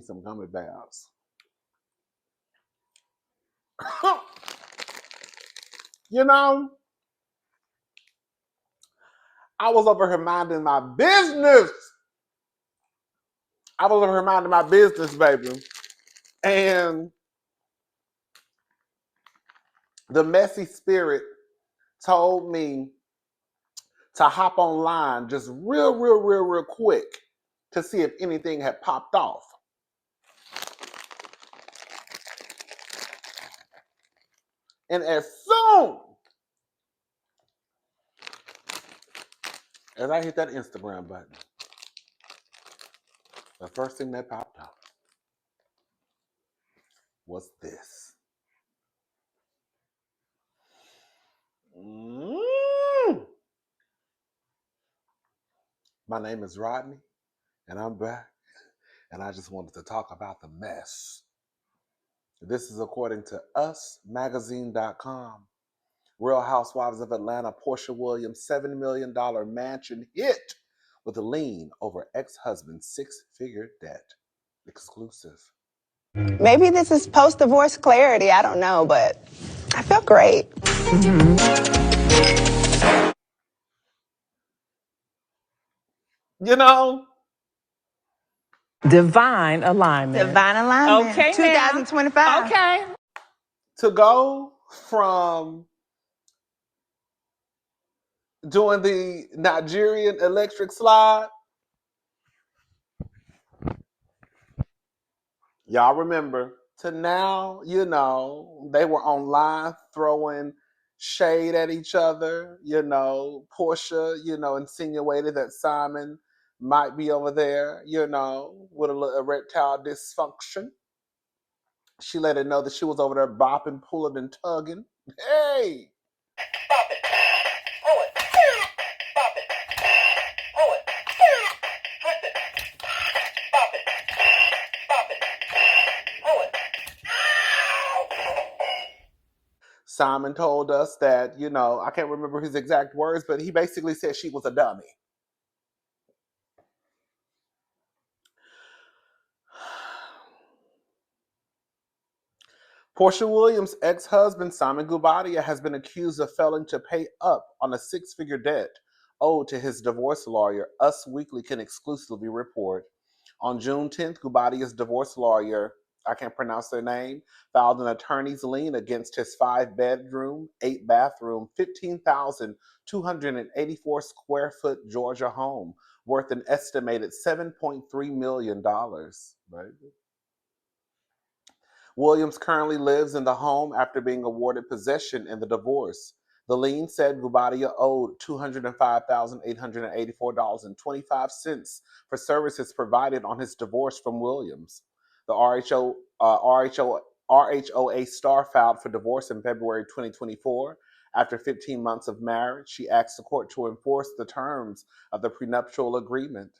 some gummy bears. You know, I was over here minding my business. Baby. And the messy spirit told me to hop online just real quick to see if anything had popped off. And as soon as I hit that Instagram button, the first thing that popped up was this. My name is Rodney, and I'm back, and I just wanted to talk about the mess. This is according to usmagazine.com. Real Housewives of Atlanta, Porsha Williams' $7 million mansion hit with a lien over ex-husband's six-figure debt. Exclusive. Maybe this is post-divorce clarity. I don't know, but I feel great. You know? Divine alignment. Divine alignment. Okay, 2025. Okay. To go from doing the Nigerian electric slide, y'all remember, to now, you know, they were online throwing shade at each other. You know, Porsha, you know, insinuated that Simon might be over there, you know, with a little erectile dysfunction. She let it know that she was over there bopping, pulling, and tugging. Hey! Bop it. Pull it. Bop it. Pull it. Flip it. Bop it. Bop it. Pull it. Simon told us that, you know, I can't remember his exact words, but he basically said she was a dummy. Porsha Williams' ex-husband, Simon Guobadia, has been accused of failing to pay up on a six-figure debt owed to his divorce lawyer, Us Weekly can exclusively report. On June 10th, Guobadia's divorce lawyer, I can't pronounce their name, filed an attorney's lien against his 5-bedroom, 8-bathroom, 15,284 square foot Georgia home worth an estimated $7.3 million. Right? Williams currently lives in the home after being awarded possession in the divorce. The lien said Guobadia owed $205,884.25 for services provided on his divorce from Williams. The RHOA star filed for divorce in February 2024. After 15 months of marriage, she asked the court to enforce the terms of the prenuptial agreement.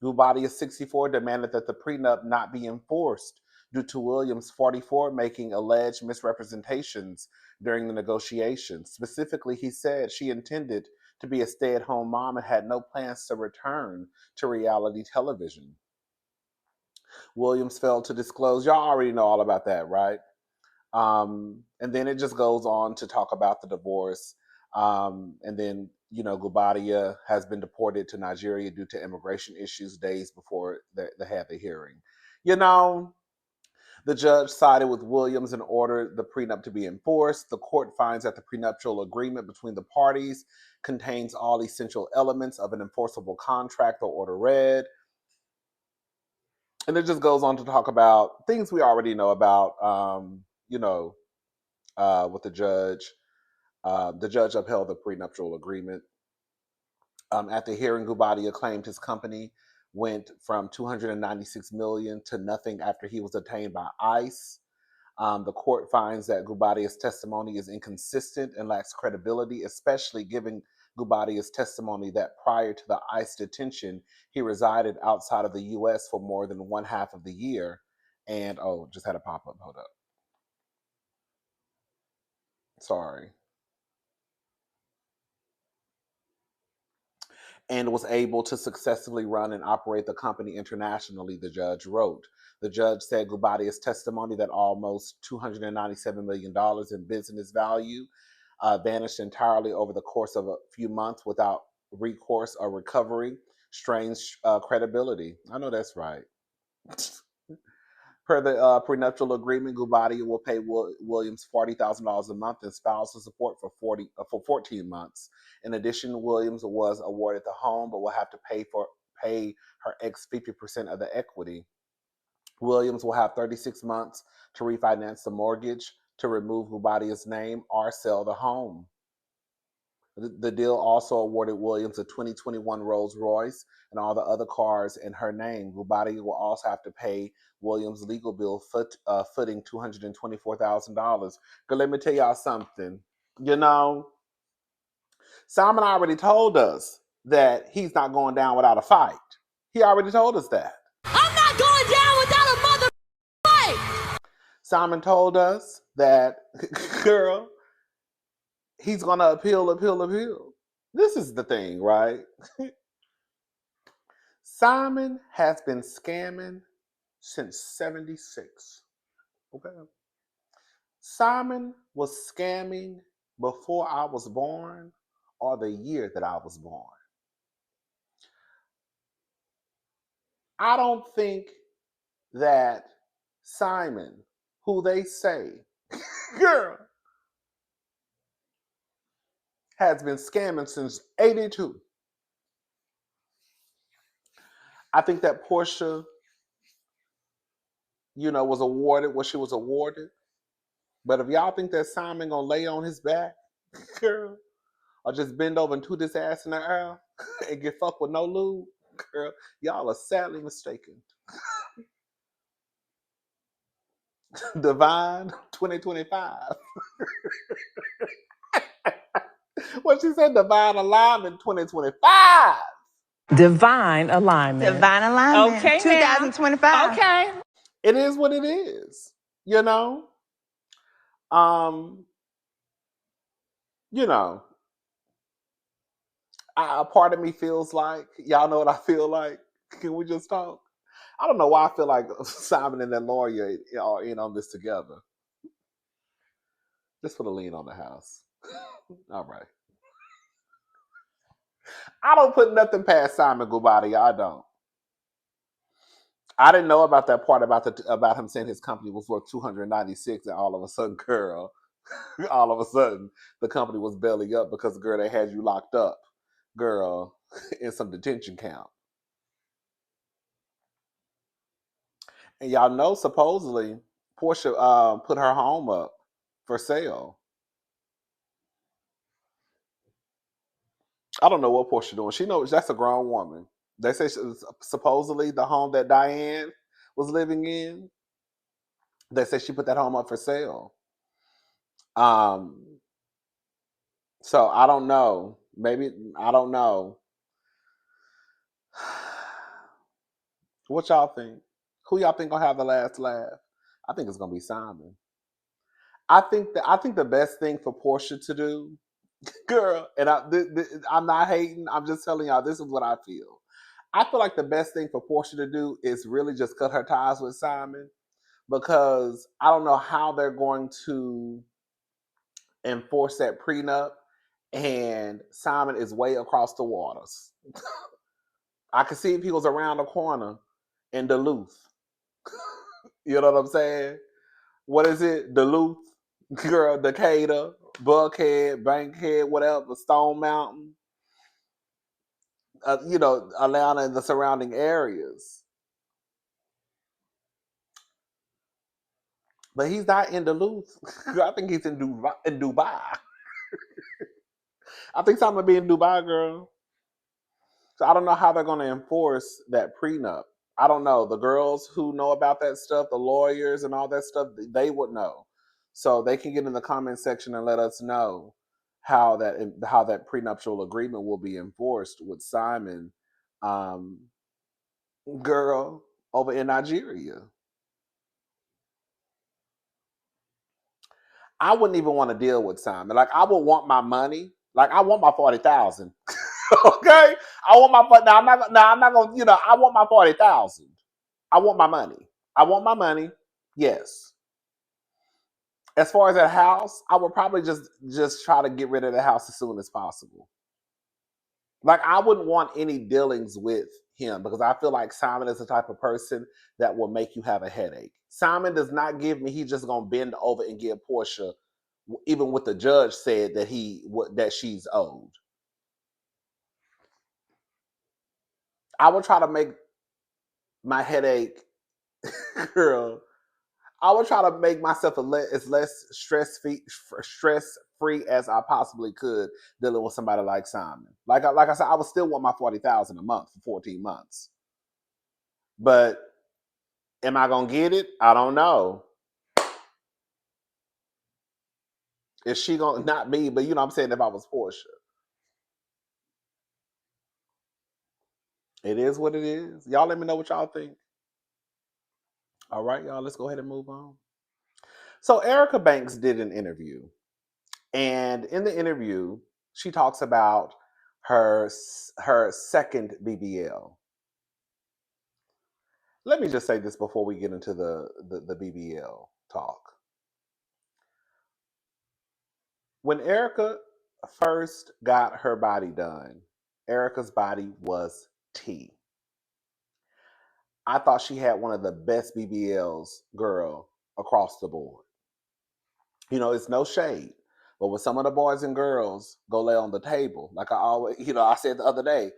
Guobadia, 64, demanded that the prenup not be enforced due to Williams, 44, making alleged misrepresentations during the negotiations. Specifically, he said she intended to be a stay-at-home mom and had no plans to return to reality television. Williams failed to disclose. Y'all already know all about that, right? And then it just goes on to talk about the divorce. And then, you know, Guobadia has been deported to Nigeria due to immigration issues days before they had the hearing. You know, the judge sided with Williams and ordered the prenup to be enforced. The court finds that the prenuptial agreement between the parties contains all essential elements of an enforceable contract or order read. And it just goes on to talk about things we already know about, you know, with the judge. The judge upheld the prenuptial agreement. At the hearing, Guobadia claimed his company went from $296 million to nothing after he was detained by ICE. The court finds that Guobadia's testimony is inconsistent and lacks credibility, especially given Guobadia's testimony that prior to the ICE detention, he resided outside of the U.S. for more than one half of the year. And, just had a pop-up. Hold up. Sorry. And was able to successfully run and operate the company internationally, the judge wrote. The judge said Gubadia's testimony that almost $297 million in business value vanished entirely over the course of a few months without recourse or recovery strains credibility. I know that's right. Per the prenuptial agreement, Gubadia will pay Williams $40,000 a month in spousal support for 14 months. In addition, Williams was awarded the home, but will have to pay her ex 50% of the equity. Williams will have 36 months to refinance the mortgage, to remove Gubadia's name, or sell the home. The deal also awarded Williams a 2021 Rolls Royce and all the other cars in her name. Gubadia will also have to pay Williams' legal bill footing $224,000. But let me tell y'all something. You know, Simon already told us that he's not going down without a fight. He already told us that. I'm not going down without a mother fight. Simon told us that, girl, he's going to appeal. This is the thing, right? Simon has been scamming since 76. Okay. Simon was scamming before I was born or the year that I was born. I don't think that Simon, who they say, girl, has been scamming since 82. I think that Porsha, was awarded what she was awarded. But if y'all think that Simon gonna lay on his back, girl, or just bend over and toot his ass in the air and get fucked with no lube, girl, y'all are sadly mistaken. Divine 2025. What she said, divine alignment 2025. Divine alignment. Divine alignment. Okay, 2025. Okay. It is what it is, you know. Um, a part of me feels like, y'all know what I feel like. Can we just talk? I don't know why I feel like Simon and that lawyer are in on this together. Just put a lien on the house. All right. I don't put nothing past Simon Gubadia. I don't. I didn't know about that part about him saying his company was worth 296, and all of a sudden, girl, all of a sudden, the company was belly up because, girl, they had you locked up, girl, in some detention camp. And y'all know, supposedly, Porsha put her home up for sale. I don't know what Porsha doing. She knows that's a grown woman. They say supposedly the home that Diane was living in, they say she put that home up for sale. So I don't know. Maybe I don't know. What y'all think? Who y'all think gonna have the last laugh? I think it's gonna be Simon. I think the best thing for Porsha to do, girl, and I'm not hating. I'm just telling y'all this is what I feel. I feel like the best thing for Porsha to do is really just cut her ties with Simon, because I don't know how they're going to enforce that prenup, and Simon is way across the waters. I could see if he was around the corner in Duluth. You know what I'm saying? What is it? Duluth, girl, Decatur, Buckhead, Bankhead, whatever, Stone Mountain, Atlanta and the surrounding areas. But he's not in Duluth. I think he's in Dubai. I think Simon will be in Dubai, girl. So I don't know how they're going to enforce that prenup. I don't know. The girls who know about that stuff, the lawyers and all that stuff, they would know. So they can get in the comment section and let us know how that prenuptial agreement will be enforced with Simon, girl, over in Nigeria. I wouldn't even want to deal with Simon. Like, I would want my money. Like, I want my 40,000. Okay, I want my now. I'm not gonna. I want my 40,000. I want my money. I want my money. Yes. As far as that house, I would probably just try to get rid of the house as soon as possible. Like I wouldn't want any dealings with him because I feel like Simon is the type of person that will make you have a headache. Simon does not give me. He's just gonna bend over and give Porsha, even what the judge said that she's owed. I would try to make my headache, girl. I would try to make myself as less stress free as I possibly could dealing with somebody like Simon. Like I said, I would still want my 40,000 a month for 14 months. But am I gonna get it? I don't know. Is she gonna not me? But you know, what I'm saying if I was Porsha, it is what it is. Y'all, let me know what y'all think. All right, y'all, let's go ahead and move on. So Erica Banks did an interview, and in the interview, she talks about her second BBL. Let me just say this before we get into the BBL talk. When Erica first got her body done, Erica's body was T. I thought she had one of the best BBLs, girl, across the board. You know, it's no shade. But when some of the boys and girls go lay on the table, like I always, I said the other day,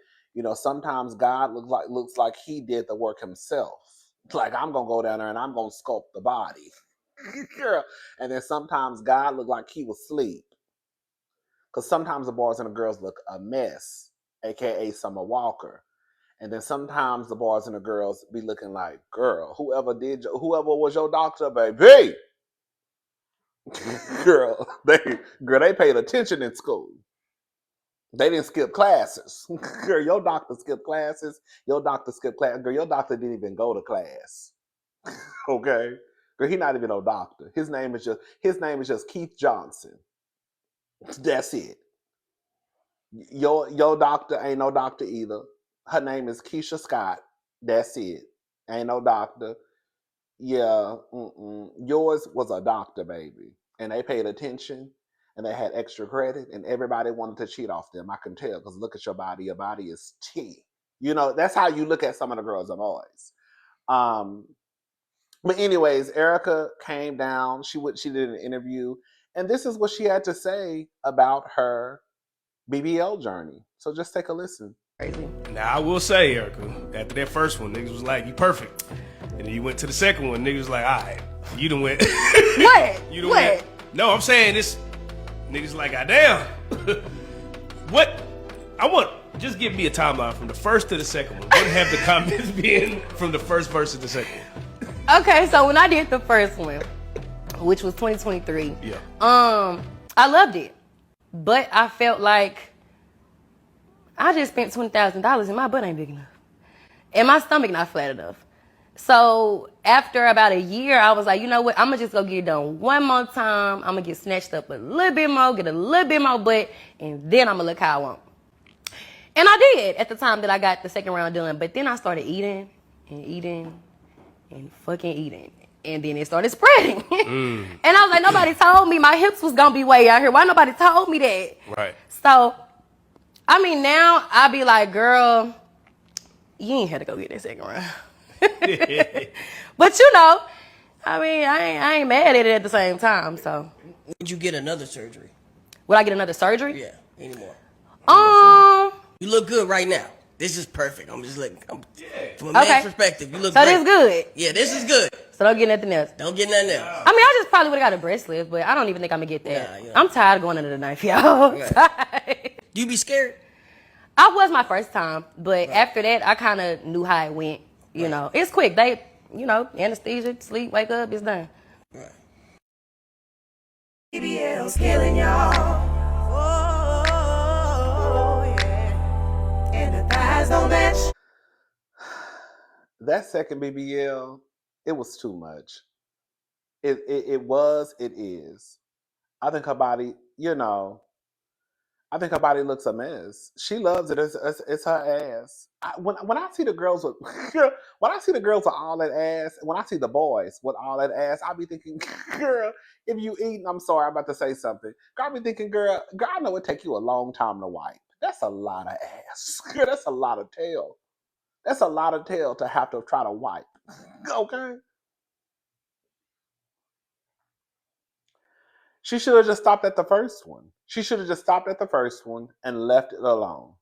sometimes God looks like he did the work himself. Like I'm gonna go down there and I'm gonna sculpt the body. Girl. And then sometimes God looked like he was asleep. Because sometimes the boys and the girls look a mess, aka Summer Walker. And then sometimes the boys and the girls be looking like, girl, whoever was your doctor, baby. They paid attention in school. They didn't skip classes. Girl, your doctor skipped classes. Your doctor skipped class. Girl, your doctor didn't even go to class. Okay? Girl, he's not even no doctor. His name is just Keith Johnson. That's it. Your doctor ain't no doctor either. Her name is Keisha Scott. That's it. Ain't no doctor. Yeah, yours was a doctor, baby. And they paid attention and they had extra credit and everybody wanted to cheat off them. I can tell because look at your body. Your body is T. That's how you look at some of the girls and boys. But anyways, Erica came down. She did an interview and this is what she had to say about her BBL journey. So just take a listen. Now I will say, Erica, after that first one, niggas was like, "You perfect," and then you went to the second one, niggas was like, "All right, you done went." What? You done what? Went. No, I'm saying this. Niggas like, "Goddamn." What? I want just give me a timeline from the first to the second one. What have the comments been from the first verse to the second one? Okay, so when I did the first one, which was 2023, Yeah. I loved it, but I felt like I just spent $20,000 and my butt ain't big enough, and my stomach not flat enough. So after about a year, I was like, you know what? I'm gonna just go get it done one more time. I'm gonna get snatched up a little bit more, get a little bit more butt, and then I'm gonna look how I want. And I did at the time that I got the second round done. But then I started eating and eating and fucking eating. And then it started spreading. And I was like, nobody told me my hips was gonna be way out here. Why nobody told me that? Right. So, I mean, now I be like, girl, you ain't had to go get that second round. But I mean, I ain't mad at it at the same time. So, Would you get another surgery? would I get another surgery? Yeah, anymore. You look good right now. This is perfect. I'm just looking from a Okay. man's perspective. You look So great. this good. Yeah, this is good. So don't get nothing else. Don't get nothing else. I mean, I just probably would have got a breast lift, but I don't even think I'm gonna get that. Nah, yeah. I'm tired of going under the knife, y'all. Right. Tired. Do you be scared? I was my first time, but after that, I kind of knew how it went. You know, it's quick. They, anesthesia, sleep, wake up, it's done. Right. BBL's killing y'all. Oh, yeah. And the thighs don't match. That second BBL, it was too much. It is. I think her body, I think her body looks a mess. She loves it. It's her ass. When I see the girls with when I see the girls with all that ass, when I see the boys with all that ass, I be thinking, girl, if you eating, I'm sorry, I'm about to say something. Girl, I be thinking, girl, I know it take you a long time to wipe. That's a lot of ass. Girl, that's a lot of tail. That's a lot of tail to have to try to wipe. Okay. She should have just stopped at the first one. She should have just stopped at the first one and left it alone.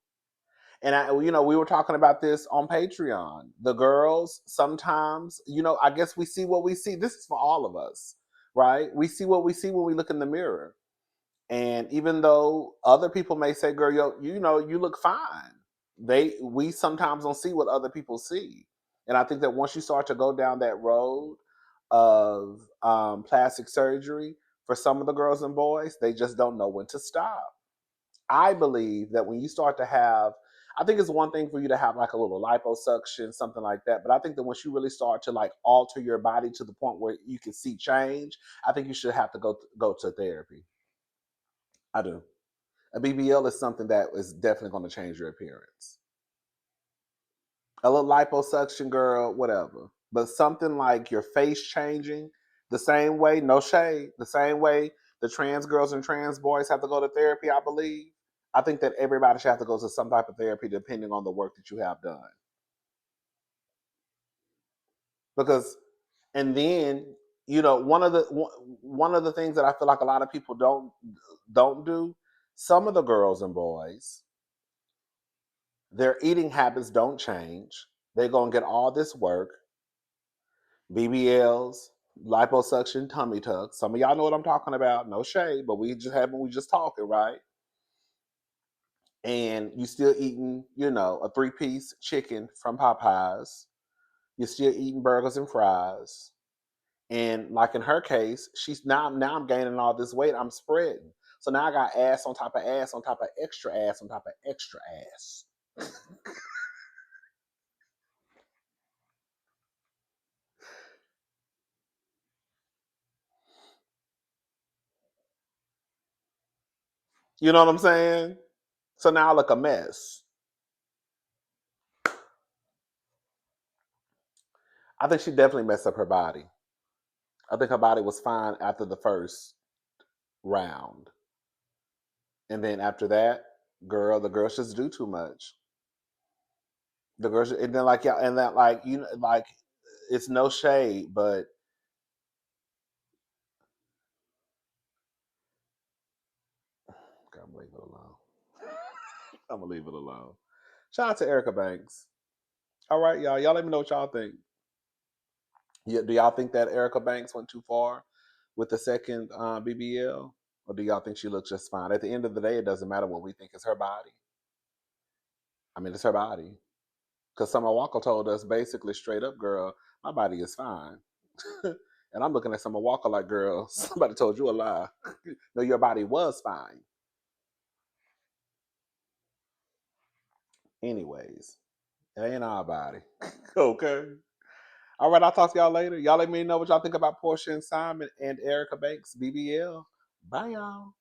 And we were talking about this on Patreon. The girls sometimes, I guess we see what we see. This is for all of us, right? We see what we see when we look in the mirror. And even though other people may say, "Girl, you look fine," we sometimes don't see what other people see. And I think that once you start to go down that road of plastic surgery, for some of the girls and boys, they just don't know when to stop. I believe that when you start to have, I think it's one thing for you to have like a little liposuction, something like that. But I think that once you really start to like alter your body to the point where you can see change, I think you should have to go to therapy. I do. A BBL is something that is definitely going to change your appearance. A little liposuction, girl, whatever. But something like your face changing the same way, no shade, the same way the trans girls and trans boys have to go to therapy, I believe. I think that everybody should have to go to some type of therapy depending on the work that you have done. Because, and then, one of the things that I feel like a lot of people don't do, some of the girls and boys, their eating habits don't change. They're going to get all this work, BBLs, liposuction, tummy tucks. Some of y'all know what I'm talking about. No shade, but we just talking, right? And you still eating, a 3-piece chicken from Popeyes. You're still eating burgers and fries. And like in her case, she's now I'm gaining all this weight. I'm spreading. So now I got ass on top of ass on top of extra ass on top of extra ass. You know what I'm saying? So now I look a mess. I think she definitely messed up her body. I think her body was fine after the first round. And then after that, the girls just do too much. The girls, and then like, yeah, and that, like, like, it's no shade, but I'm gonna leave it alone. I'm gonna leave it alone. Shout out to Erica Banks. All right, y'all. Y'all let me know what y'all think. Yeah, do y'all think that Erica Banks went too far with the second BBL? Or do y'all think she looks just fine? At the end of the day, it doesn't matter what we think. It's her body. I mean, it's her body. Because Summer Walker told us basically straight up, girl, my body is fine. And I'm looking at Summer Walker like, girl, somebody told you a lie. No, your body was fine. Anyways, it ain't our body. Okay. All right, I'll talk to y'all later. Y'all let me know what y'all think about Porsha and Simon and Erica Banks BBL. Bye, y'all.